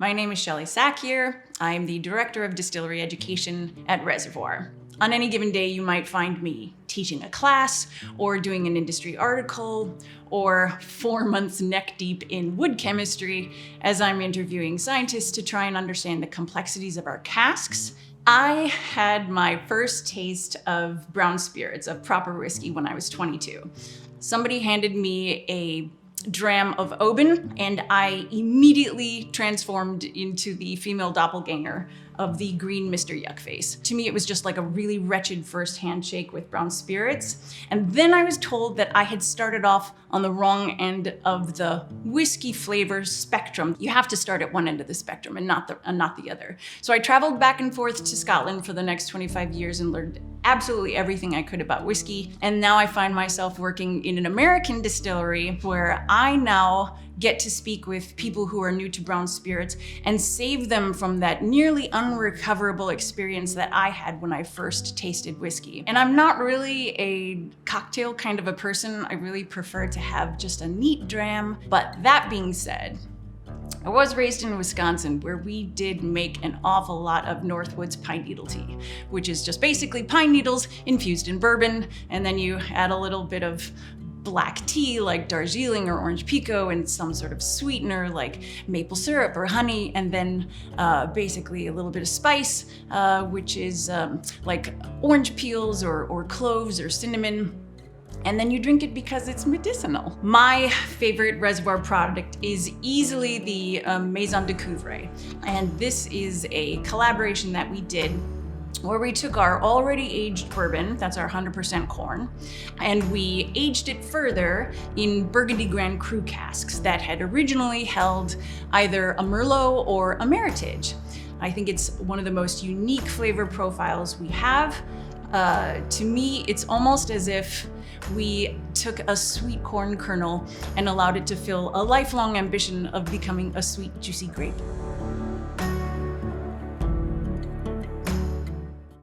My name is Shelley Sackier. I am the Director of Distillery Education at Reservoir. On any given day, you might find me teaching a class, or doing an industry article, or 4 months neck deep in wood chemistry as I'm interviewing scientists to try and understand the complexities of our casks. I had my first taste of brown spirits, of proper whiskey, when I was 22. Somebody handed me a dram of Oban, and I immediately transformed into the female doppelganger of the green Mr. Yuckface. To me, it was just like a really wretched first handshake with brown spirits. And then I was told that I had started off on the wrong end of the whiskey flavor spectrum. You have to start at one end of the spectrum and not the other. So I traveled back and forth to Scotland for the next 25 years and learned absolutely everything I could about whiskey. And now I find myself working in an American distillery where I now get to speak with people who are new to brown spirits and save them from that nearly unrecoverable experience that I had when I first tasted whiskey. And I'm not really a cocktail kind of a person. I really prefer to have just a neat dram. But that being said, I was raised in Wisconsin, where we did make an awful lot of Northwoods pine needle tea, which is just basically pine needles infused in bourbon, and then you add a little bit of black tea like Darjeeling or orange pekoe and some sort of sweetener like maple syrup or honey, and then basically a little bit of spice, which is like orange peels or cloves or cinnamon. And then you drink it because it's medicinal. My favorite Reservoir product is easily the Maison de Couvray. And this is a collaboration that we did where we took our already aged bourbon, that's our 100% corn, and we aged it further in Burgundy Grand Cru casks that had originally held either a Merlot or a Meritage. I think it's one of the most unique flavor profiles we have. To me, it's almost as if we took a sweet corn kernel and allowed it to fill a lifelong ambition of becoming a sweet, juicy grape.